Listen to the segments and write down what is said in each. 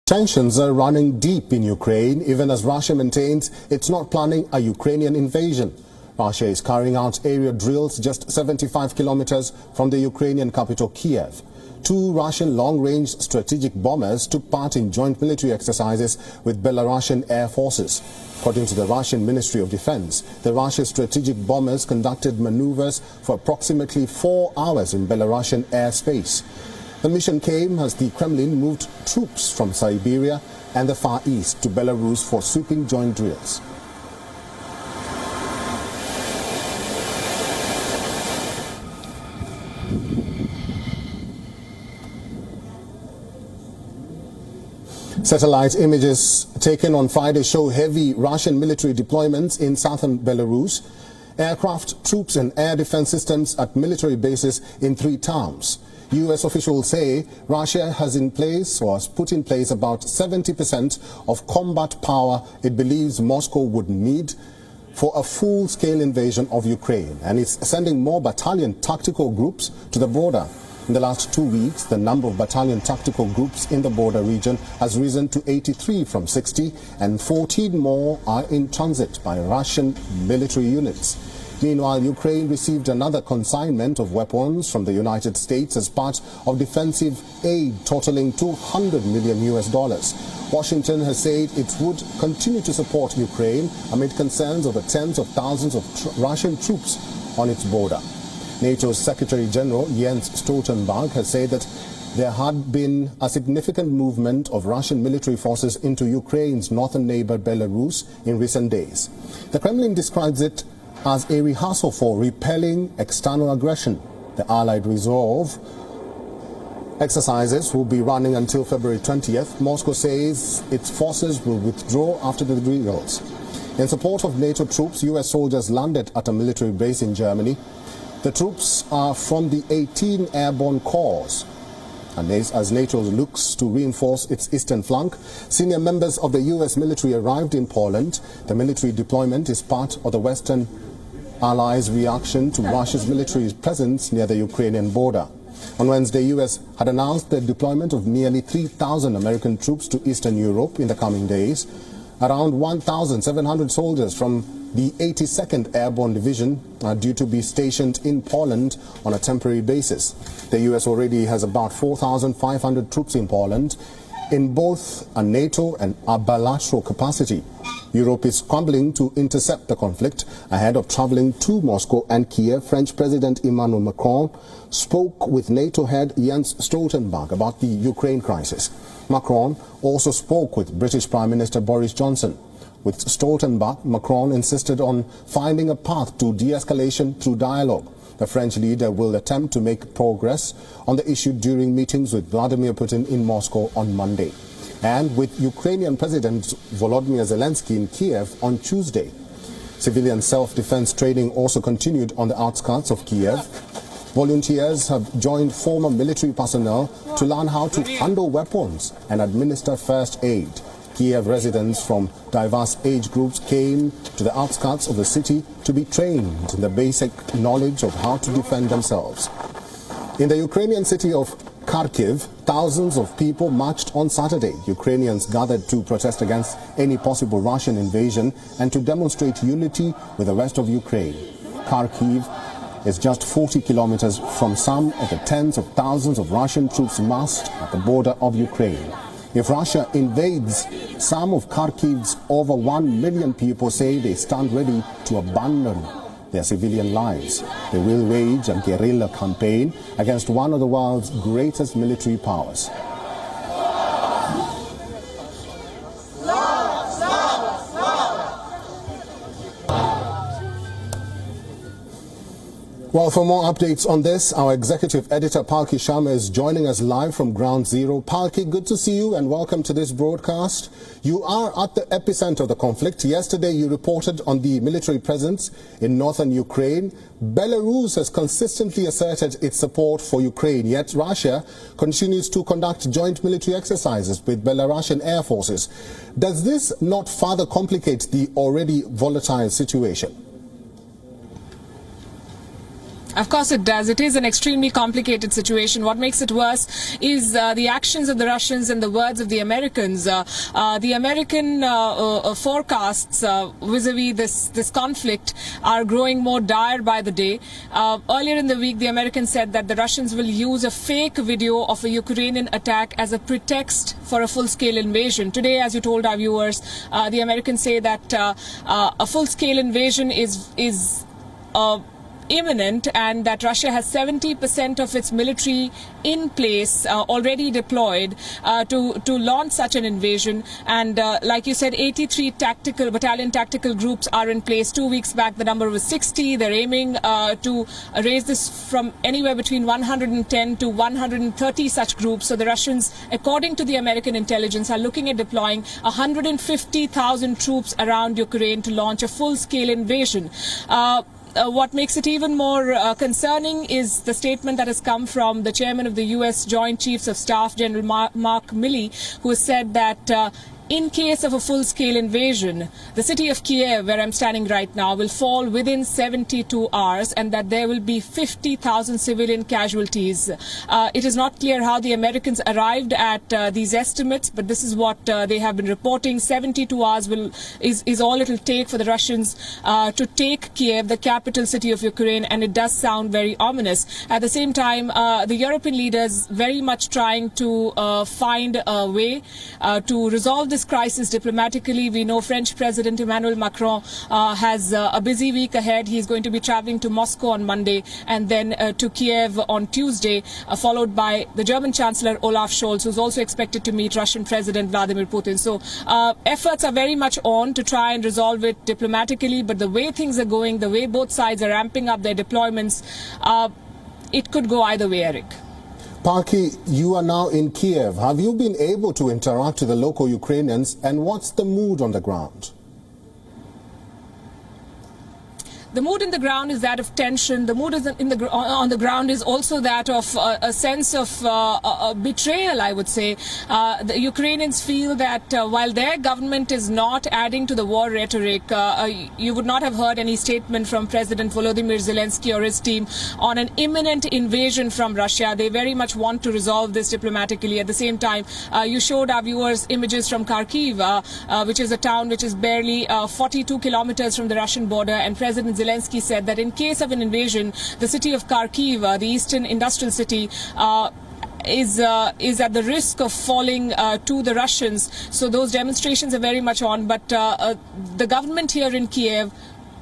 Tensions are running deep in Ukraine, even as Russia maintains it's not planning a Ukrainian invasion. Russia is carrying out area drills just 75 kilometers from the Ukrainian capital, Kiev. Two Russian long-range strategic bombers took part in joint military exercises with Belarusian air forces. According to the Russian Ministry of Defense, the Russian strategic bombers conducted maneuvers for approximately 4 hours in Belarusian airspace. The mission came as the Kremlin moved troops from Siberia and the Far East to Belarus for sweeping joint drills. Satellite images taken on Friday show heavy Russian military deployments in southern Belarus, aircraft, troops and air defense systems at military bases in 3 towns. U.S. officials say Russia has put in place about 70% of combat power it believes Moscow would need for a full-scale invasion of Ukraine, and is sending more battalion tactical groups to the border. In the last 2 weeks, the number of battalion tactical groups in the border region has risen to 83 from 60, and 14 more are in transit by Russian military units. Meanwhile, Ukraine received another consignment of weapons from the United States as part of defensive aid totaling $200 million. Washington has said it would continue to support Ukraine amid concerns over tens of thousands of Russian troops on its border. NATO's Secretary General Jens Stoltenberg has said that there had been a significant movement of Russian military forces into Ukraine's northern neighbor Belarus in recent days. The Kremlin describes it as a rehearsal for repelling external aggression. The Allied Resolve exercises will be running until February 20th. Moscow says its forces will withdraw after the drills. In support of NATO troops, U.S. soldiers landed at a military base in Germany. The troops are from the 18 Airborne Corps. And as NATO looks to reinforce its eastern flank, senior members of the U.S. military arrived in Poland. The military deployment is part of the Western Allies' reaction to Russia's military presence near the Ukrainian border. On Wednesday, U.S. had announced the deployment of nearly 3,000 American troops to Eastern Europe in the coming days. Around 1,700 soldiers from the 82nd Airborne Division are due to be stationed in Poland on a temporary basis. The U.S. already has about 4,500 troops in Poland, in both a NATO and a bilateral capacity. Europe is scrambling to intercept the conflict. Ahead of traveling to Moscow and Kiev, French President Emmanuel Macron spoke with NATO head Jens Stoltenberg about the Ukraine crisis. Macron also spoke with British Prime Minister Boris Johnson. With Stoltenberg, Macron insisted on finding a path to de-escalation through dialogue. The French leader will attempt to make progress on the issue during meetings with Vladimir Putin in Moscow on Monday, and with Ukrainian President Volodymyr Zelensky in Kiev on Tuesday. Civilian self-defense training also continued on the outskirts of Kiev. Volunteers have joined former military personnel to learn how to handle weapons and administer first aid. Kiev residents from diverse age groups came to the outskirts of the city to be trained in the basic knowledge of how to defend themselves. In the Ukrainian city of Kharkiv, thousands of people marched on Saturday. Ukrainians gathered to protest against any possible Russian invasion and to demonstrate unity with the rest of Ukraine. Kharkiv is just 40 kilometers from some of the tens of thousands of Russian troops massed at the border of Ukraine. If Russia invades, some of Kharkiv's over 1 million people say they stand ready to abandon their civilian lives. They will wage a guerrilla campaign against one of the world's greatest military powers. Well, for more updates on this, our executive editor Palki Sharma is joining us live from Ground Zero. Palki, good to see you and welcome to this broadcast. You are at the epicenter of the conflict. Yesterday you reported on the military presence in northern Ukraine. Belarus has consistently asserted its support for Ukraine, yet Russia continues to conduct joint military exercises with Belarusian air forces. Does this not further complicate the already volatile situation? Of course it does. It is an extremely complicated situation. What makes it worse is the actions of the Russians and the words of the Americans. The American forecasts vis-a-vis this conflict are growing more dire by the day. Earlier in the week, the Americans said that the Russians will use a fake video of a Ukrainian attack as a pretext for a full-scale invasion. Today, as you told our viewers, the Americans say that a full-scale invasion is imminent, and that Russia has 70% of its military in place already deployed to launch such an invasion. And like you said, 83 battalion tactical groups are in place. 2 weeks back the number was 60. They're aiming to raise this from anywhere between 110 to 130 such groups. So the Russians, according to the American intelligence, are looking at deploying 150,000 troops around Ukraine to launch a full-scale invasion. What makes it even more concerning is the statement that has come from the chairman of the U.S. Joint Chiefs of Staff, General Mark Milley, who has said that in case of a full-scale invasion, the city of Kiev, where I'm standing right now, will fall within 72 hours, and that there will be 50,000 civilian casualties. It is not clear how the Americans arrived at these estimates, but this is what they have been reporting. 72 hours is all it will take for the Russians to take Kiev, the capital city of Ukraine, and it does sound very ominous. At the same time, the European leaders very much trying to find a way to resolve this crisis diplomatically. We know French President Emmanuel Macron has a busy week ahead. He's going to be traveling to Moscow on Monday and then to Kiev on Tuesday, followed by the German Chancellor Olaf Scholz, who's also expected to meet Russian President Vladimir Putin. So efforts are very much on to try and resolve it diplomatically, but the way things are going, the way both sides are ramping up their deployments, it could go either way, Eric. Palki, you are now in Kiev. Have you been able to interact with the local Ukrainians, and what's the mood on the ground? The mood in the ground is that of tension. The mood on the ground is also that of a sense of betrayal, I would say. The Ukrainians feel that while their government is not adding to the war rhetoric, you would not have heard any statement from President Volodymyr Zelensky or his team on an imminent invasion from Russia. They very much want to resolve this diplomatically. At the same time, you showed our viewers images from Kharkiv, which is a town which is barely 42 kilometers from the Russian border, and President Zelensky said that in case of an invasion, the city of Kharkiv, the eastern industrial city, is at the risk of falling to the Russians. So those demonstrations are very much on. But the government here in Kiev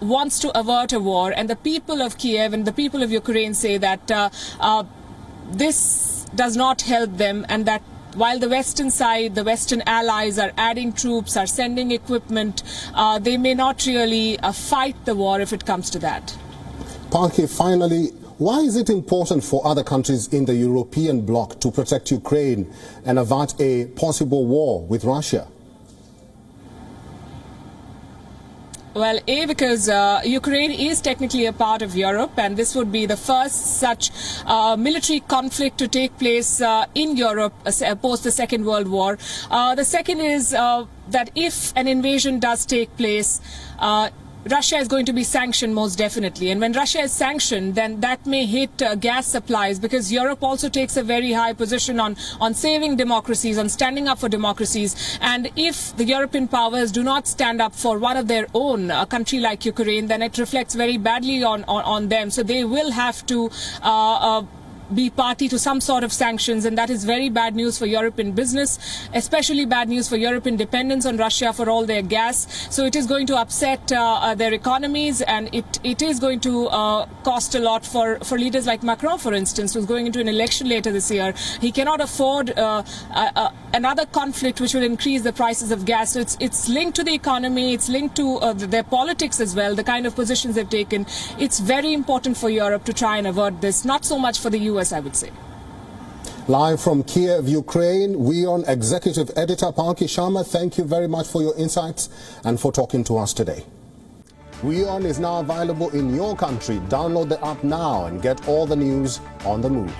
wants to avert a war, and the people of Kiev and the people of Ukraine say that this does not help them, and that while the Western side, the Western allies are adding troops, are sending equipment, they may not really fight the war if it comes to that. Palki, finally, why is it important for other countries in the European bloc to protect Ukraine and avert a possible war with Russia? Well, because Ukraine is technically a part of Europe, and this would be the first such military conflict to take place in Europe post the Second World War. The second is that if an invasion does take place, Russia is going to be sanctioned most definitely. And when Russia is sanctioned, then that may hit gas supplies, because Europe also takes a very high position on saving democracies, on standing up for democracies. And if the European powers do not stand up for one of their own, a country like Ukraine, then it reflects very badly on them. So they will have to be party to some sort of sanctions, and that is very bad news for European business, especially bad news for European dependence on Russia for all their gas. So it is going to upset their economies, and it is going to cost a lot for leaders like Macron, for instance, who's going into an election later this year. He cannot afford another conflict which will increase the prices of gas. So it's linked to the economy, it's linked to their politics as well, the kind of positions they've taken. It's very important for Europe to try and avert this, not so much for the US, I would say. Live from Kiev, Ukraine, WION Executive Editor Palki Sharma, thank you very much for your insights and for talking to us today. WION is now available in your country. Download the app now and get all the news on the move.